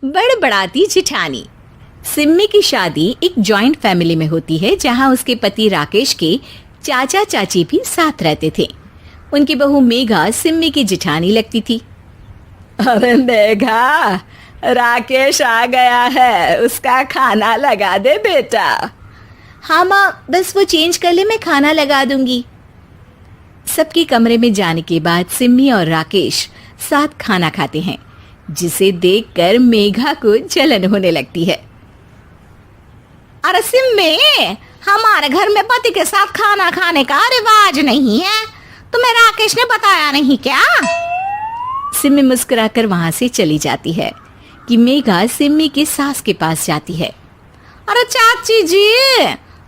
बड़बड़ाती जिठानी। सिम्मी की शादी एक जॉइंट फैमिली में होती है जहां उसके पति राकेश के चाचा चाची भी साथ रहते थे। उनकी बहू मेघा सिम्मी की जिठानी लगती थी। अरे मेघा, राकेश आ गया है, उसका खाना लगा दे बेटा। हाँ माँ, बस वो चेंज कर ले, मैं खाना लगा दूंगी। सबके कमरे में जाने के बाद सिम्मी और राकेश साथ खाना खाते हैं, जिसे देखकर मेघा को जलन होने लगती है। अरे सिम्मी, हमारे घर में पति के साथ खाना खाने का रिवाज नहीं है, तुम्हें राकेश ने बताया नहीं क्या? सिम्मी मुस्कुराकर वहां से चली जाती है कि मेघा सिम्मी की सास के पास जाती है। अरे चाची जी,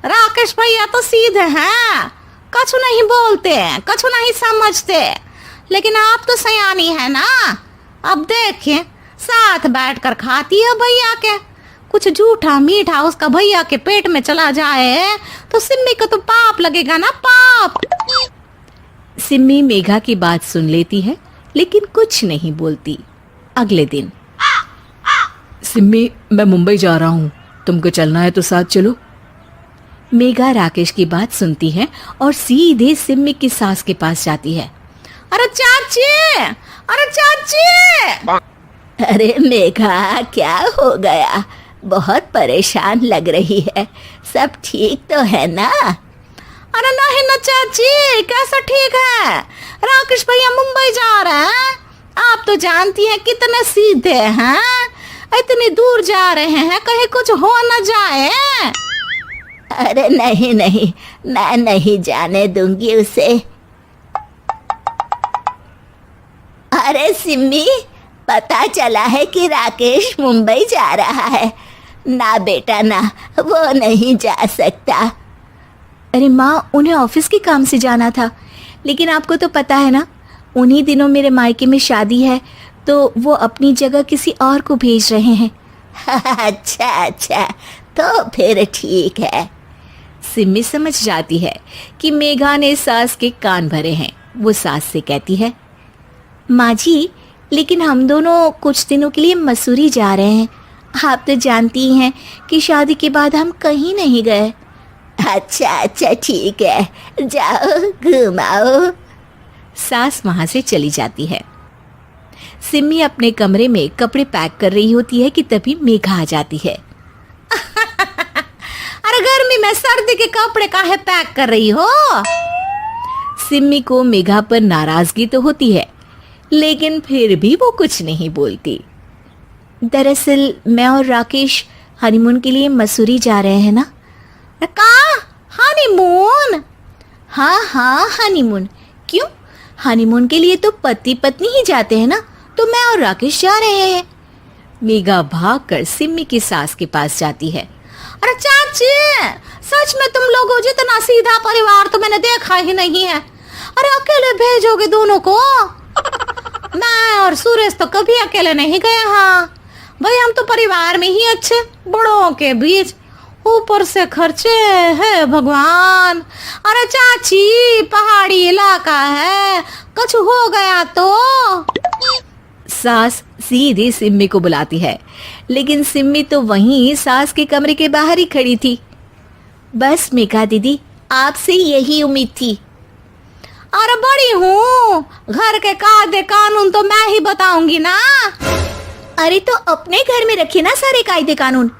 राकेश भैया तो सीधे हैं, कछु नहीं बोलते, कछु नहीं समझते, लेकिन आप तो सयानी है ना। अब देखिए, साथ बैठकर खाती है भैया के, कुछ झूठा मीठा उसका भैया के पेट में चला जाए तो सिम्मी को तो पाप लगेगा ना, पाप। सिम्मी मेघा की बात सुन लेती है लेकिन कुछ नहीं बोलती। अगले दिन, सिम्मी, मैं मुंबई जा रहा हूँ, तुमको चलना है तो साथ चलो। मेघा राकेश की बात सुनती है और सीधे सिम्मी की सास के पास जाती है। अरे चाची, अरे चाची। अरे मेघा, क्या हो गया? बहुत परेशान लग रही है, सब ठीक तो है ना? अरे नहीं ना चाची, कैसा ठीक है? राकेश भैया मुंबई जा रहे हैं, आप तो जानती हैं कितने सीधे हैं, इतनी दूर जा रहे हैं, कहीं कुछ हो न जाए। अरे नहीं नहीं, मैं नहीं जाने दूंगी उसे। अरे सिम्मी, पता चला है कि राकेश मुंबई जा रहा है। ना बेटा ना, वो नहीं जा सकता। अरे माँ, उन्हें ऑफिस के काम से जाना था, लेकिन आपको तो पता है ना, उन्हीं दिनों मेरे मायके में शादी है, तो वो अपनी जगह किसी और को भेज रहे हैं। अच्छा अच्छा, तो फिर ठीक है। सिम्मी समझ जाती है कि मेघा ने सास के कान भरे हैं। वो सास से कहती है, माँ जी, लेकिन हम दोनों कुछ दिनों के लिए मसूरी जा रहे हैं। आप तो जानती हैं कि शादी के बाद हम कहीं नहीं गए। अच्छा अच्छा, ठीक है, जाओ घुमाओ। सास वहां से चली जाती है। सिम्मी अपने कमरे में कपड़े पैक कर रही होती है कि तभी मेघा आ जाती है। अरे गर्मी में सर्दी के कपड़े काहे पैक कर रही हो? सिम्मी को मेघा पर नाराजगी तो होती है, लेकिन फिर भी वो कुछ नहीं बोलती। दरअसल मैं और राकेश हनीमून के लिए मसूरी जा रहे हैं ना। का हनीमून? हाँ हाँ, हनीमून। क्यों? हनीमून के लिए तो पति पत्नी ही जाते हैं ना, तो मैं और राकेश जा रहे हैं। मेघा भागकर सिम्मी की सास के पास जाती है। अरे चाची, सच में तुम लोगों जितना सीधा परिवार तो मैंने देखा ही नहीं है। अरे अकेले भेजोगे दोनों को? मैं और सुरेश तो कभी अकेले नहीं गए। हाँ भाई, हम तो परिवार में ही अच्छे, बड़ों के बीच, ऊपर से खर्चे है भगवान। अरे चाची, पहाड़ी इलाका है, कुछ हो गया तो? सास सीधी सिम्मी को बुलाती है, लेकिन सिम्मी तो वहीं सास के कमरे के बाहर ही खड़ी थी। बस मेघा दीदी, आपसे यही उम्मीद थी। अरे बड़ी हूँ, घर के कायदे कानून तो मैं ही बताऊंगी ना। अरे तो अपने घर में रखिए ना सारे कायदे कानून।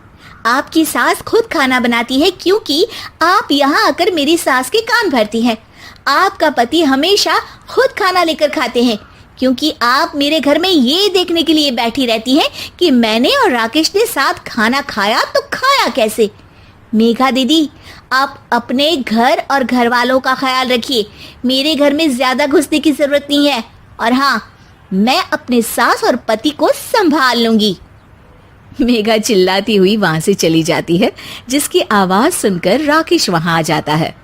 आपकी सास खुद खाना बनाती है, क्योंकि आप यहाँ आकर मेरी सास के कान भरती हैं। आपका पति हमेशा खुद खाना लेकर खाते हैं, क्योंकि आप मेरे घर में ये देखने के लिए बैठी रहती हैं कि मैंने और राकेश ने साथ खाना खाया तो खाया कैसे। मेघा दीदी, आप अपने घर और घर वालों का ख्याल रखिए। मेरे घर में ज्यादा घुसने की जरूरत नहीं है, और हाँ, मैं अपने सास और पति को संभाल लूंगी। मेघा चिल्लाती हुई वहां से चली जाती है, जिसकी आवाज सुनकर राकेश वहां आ जाता है।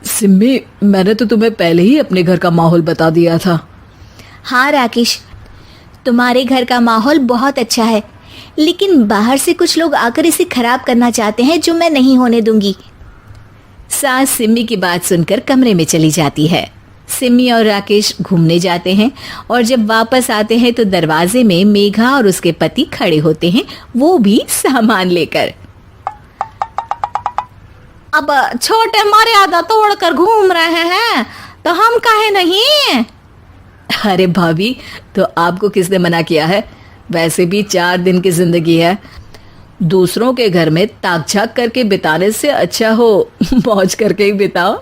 सिम्मी, मैंने तो तुम्हें पहले ही अपने घर का माहौल बता दिया था। हाँ राकेश, तुम्हारे घर का माहौल बहुत अच्छा है, लेकिन बाहर से कुछ लोग आकर इसे खराब करना चाहते हैं, जो मैं नहीं होने दूंगी। सास सिम्मी की बात सुनकर कमरे में चली जाती है। सिमी और राकेश घूमने जाते हैं और जब वापस आते हैं तो दरवाजे में मेघा और उसके पति खड़े होते हैं, वो भी सामान लेकर। अब छोटे मर्यादा तोड़कर घूम रहे हैं तो हम काहे नहीं। अरे भाभी, तो आपको किसने मना किया है? वैसे भी 4 दिन की जिंदगी है, दूसरों के घर में ताक झाक करके बिताने से अच्छा हो मौज करके ही बिताओ।